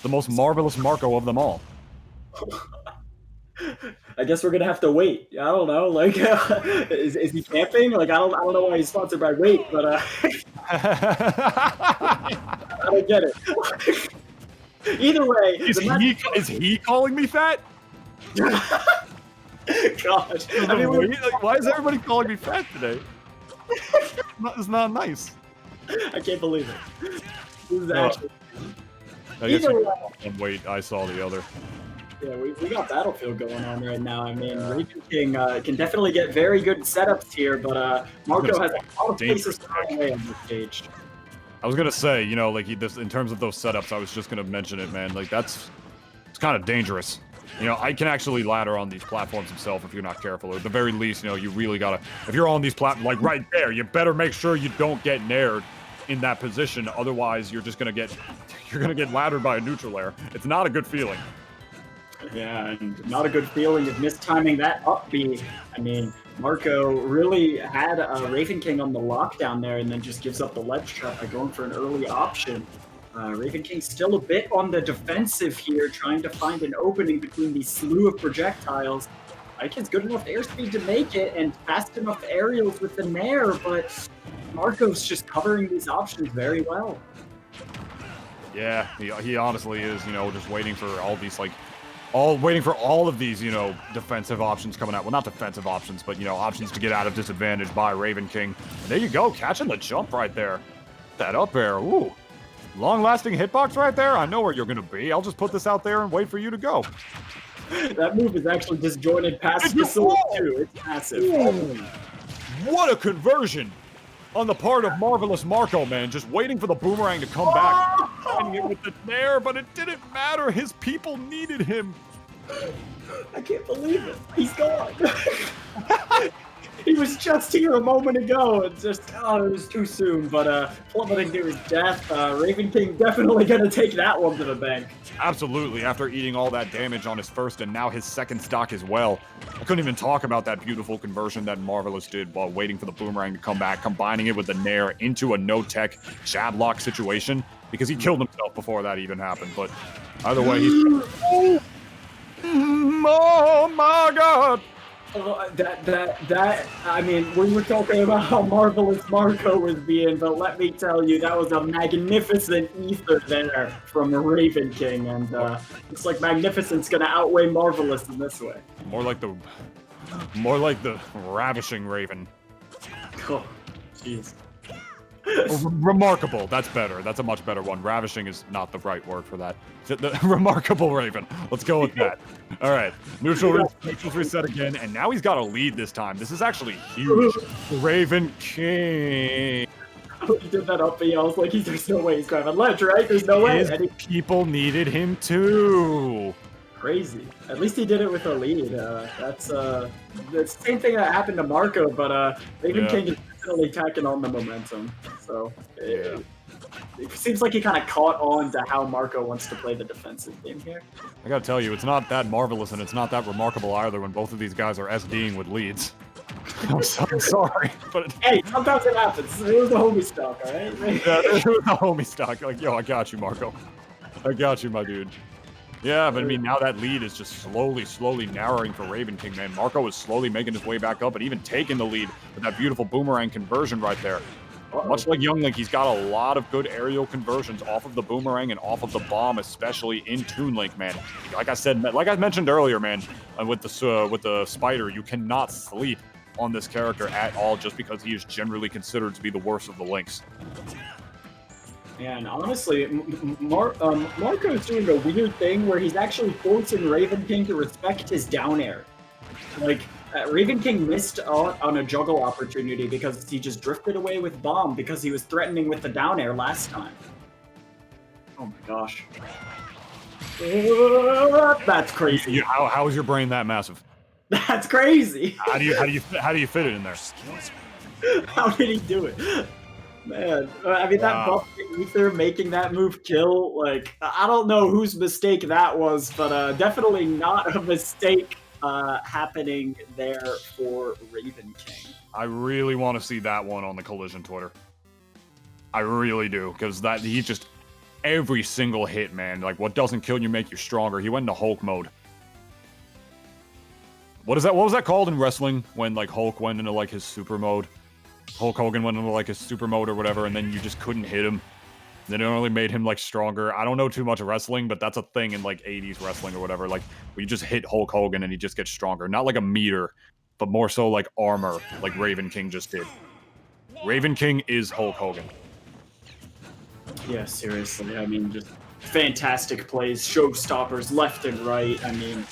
The most marvelous Marco of them all. I guess we're gonna have to wait. I don't know. Like, is he camping? Like, I don't know why he's sponsored by Wait, but I don't get it. Either way, is he calling me fat? Gosh, I mean, why is everybody calling me fat today? It's not nice. I can't believe it. This is actually. Either way. Wait, I saw the other. Yeah, we got Battlefield going on right now. I mean, Ravenking can definitely get very good setups here, but Marco has a lot of places to run away on this stage. I was gonna say, you know, like in terms of those setups, I was just gonna mention it, man. Like it's kind of dangerous. You know, I can actually ladder on these platforms himself if you're not careful. Or at the very least, you know, you really gotta. If you're on these platforms, like right there, you better make sure you don't get nared in that position. Otherwise, you're gonna get laddered by a neutral air. It's not a good feeling. Yeah, and not a good feeling of mistiming that up B. I mean, Marco really had Ravenking on the lockdown there and then just gives up the ledge trap by going for an early option. Ravenking still a bit on the defensive here, trying to find an opening between these slew of projectiles. Ike has good enough airspeed to make it and fast enough aerials with the Nair, but Marco's just covering these options very well. Yeah, he honestly is, you know, just waiting for all these, like, waiting for all of these, you know, defensive options coming out. Well, not defensive options, but, you know, options to get out of disadvantage by Ravenking. And there you go, catching the jump right there. That up air, ooh. Long-lasting hitbox right there? I know where you're gonna be. I'll just put this out there and wait for you to go. That move is actually disjointed past the sword, too. It's massive. Ooh. What a conversion on the part of Marvelous Marco, man. Just waiting for the boomerang to come back. Finding it with the Nair, but it didn't matter. His people needed him. I can't believe it. He's gone. He was just here a moment ago, and just, oh, it was too soon, but plummeting to his death. Ravenking definitely gonna take that one to the bank. Absolutely, after eating all that damage on his first and now his second stock as well. I couldn't even talk about that beautiful conversion that Marvelous did while waiting for the boomerang to come back, combining it with the Nair into a no-tech jab lock situation, because he killed himself before that even happened, but either way, he's... Oh my god! I mean, we were talking about how marvelous Marco was being, but let me tell you, that was a magnificent ether there from Ravenking, and it's like magnificent's gonna outweigh marvelous in this way. More like the ravishing Raven. Oh, jeez. Remarkable. That's better. That's a much better one. Ravishing is not the right word for that. The remarkable Raven. Let's go with that. All right. Neutrals reset again, and now he's got a lead this time. This is actually huge. Ravenking. He did that up B. I was like, there's no way he's grabbing ledge, right? There's no way. His people needed him too. Crazy. At least he did it with a lead. That's the same thing that happened to Marco, but Ravenking is definitely tacking on the momentum. So it seems like he kind of caught on to how Marco wants to play the defensive game here. I gotta tell you, it's not that marvelous and it's not that remarkable either when both of these guys are SDing with leads. I'm sorry, but hey, sometimes it happens. It was the homie stock, all right? Yeah, it was the homie stock. Like, yo, I got you, Marco. I got you, my dude. Yeah, but I mean, now that lead is just slowly narrowing for Ravenking, man. Marco is slowly making his way back up and even taking the lead with that beautiful boomerang conversion right there. Much like Young Link, he's got a lot of good aerial conversions off of the boomerang and off of the bomb, especially in Toon Link, man. Like I said, like I mentioned earlier, man, with the spider, you cannot sleep on this character at all just because he is generally considered to be the worst of the links. And honestly, Marco's doing a weird thing where he's actually forcing Ravenking to respect his down air. Like, Ravenking missed on a juggle opportunity because he just drifted away with bomb because he was threatening with the down air last time. Oh my gosh. That's crazy. How is your brain that massive? That's crazy. How do you fit it in there? How did he do it? Man, I mean, that buff ether making that move kill, like, I don't know whose mistake that was, but definitely not a mistake happening there for Ravenking. I really want to see that one on the Collision Twitter. I really do, because every single hit, man. Like, what doesn't kill you make you stronger. He went into Hulk mode. What was that called in wrestling when, like, Hulk went into, like, his super mode? Hulk Hogan went into, like, his super mode or whatever, and then you just couldn't hit him. Then it only made him, like, stronger. I don't know too much of wrestling, but that's a thing in, like, 80s wrestling or whatever. Like, where you just hit Hulk Hogan and he just gets stronger. Not like a meter, but more so like armor, like Ravenking just did. Ravenking is Hulk Hogan. Yeah, seriously. I mean, just fantastic plays, showstoppers left and right. I mean,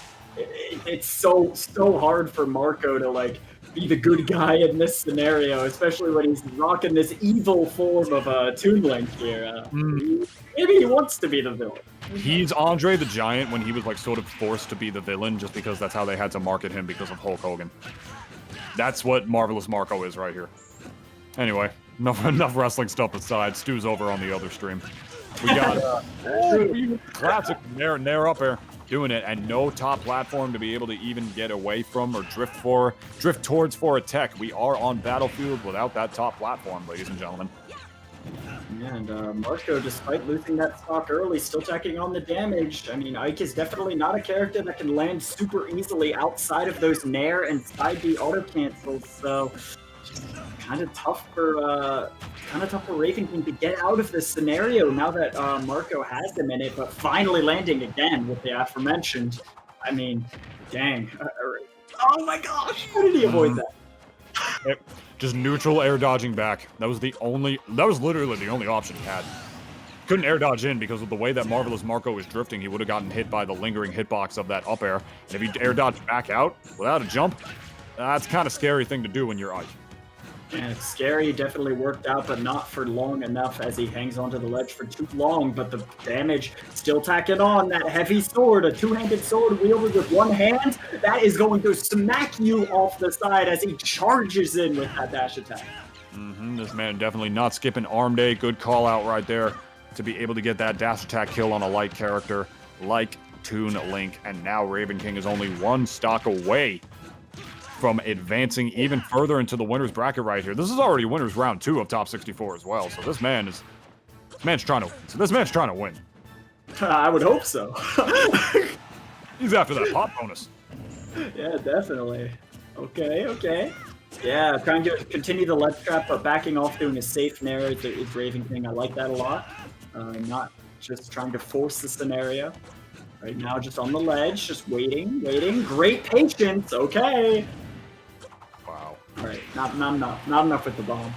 it's so hard for Marco to, like, be the good guy in this scenario, especially when he's rocking this evil form of Toon Link here. Maybe he wants to be the villain. He's Andre the Giant when he was, like, sort of forced to be the villain just because that's how they had to market him because of Hulk Hogan. That's what Marvelous Marco is right here. Anyway, enough wrestling stuff aside. Stu's over on the other stream. We got classic Nair up air doing it, and no top platform to be able to even get away from or drift towards for a tech. We are on Battlefield without that top platform, ladies and gentlemen. And Marco, despite losing that stock early, still tacking on the damage. I mean, Ike is definitely not a character that can land super easily outside of those Nair and side B auto cancels, so kind of tough for Ravenking to get out of this scenario now that Marco has him in it, but finally landing again with the aforementioned. I mean, dang. Oh my gosh, how did he avoid that? Just neutral air dodging back. That was literally the only option he had. Couldn't air dodge in because of the way that Marvelous Marco was drifting, he would have gotten hit by the lingering hitbox of that up air. And if he air dodged back out without a jump, that's kind of scary thing to do when you're Ike. And it's scary, definitely worked out, but not for long enough as he hangs onto the ledge for too long. But the damage still tacking on. That heavy sword, a two-handed sword wielded with one hand, that is going to smack you off the side as he charges in with that dash attack. This man definitely not skipping arm day. Good call out right there to be able to get that dash attack kill on a light character like Toon Link. And now Ravenking is only one stock away from advancing even further into the winner's bracket right here. This is already winner's round 2 of top 64 as well. So this man's trying to win. I would hope so. He's after that pop bonus. Yeah, definitely. Okay. Yeah, trying to continue the ledge trap, but backing off doing a safe Nair is Ravenking. I like that a lot. Not just trying to force the scenario. Right now, just on the ledge, just waiting. Great patience. Okay. Wow. All right, not enough with the bomb.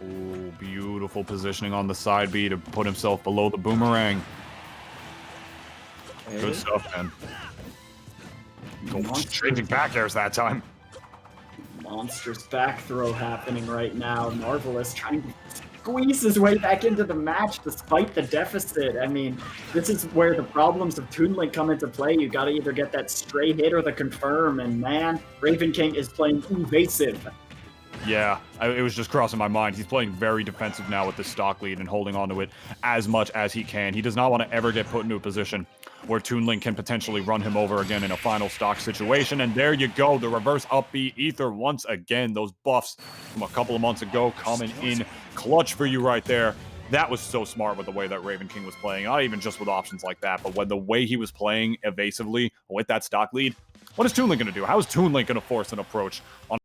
Ooh, beautiful positioning on the side B to put himself below the boomerang. Okay. Good stuff, man. Changing back airs that time. Monstrous back throw happening right now. Marvelous trying to squeeze his way back into the match despite the deficit. I mean, this is where the problems of Toon Link come into play. You got to either get that stray hit or the confirm, and man, Ravenking is playing evasive. Yeah, it was just crossing my mind. He's playing very defensive now with the stock lead and holding on to it as much as he can. He does not want to ever get put into a position where Toon Link can potentially run him over again in a final stock situation. And there you go, the reverse up B ether once again. Those buffs from a couple of months ago coming in clutch for you right there. That was so smart with the way that Ravenking was playing. Not even just with options like that, but with the way he was playing evasively with that stock lead. What is Toon Link going to do? How is Toon Link going to force an approach on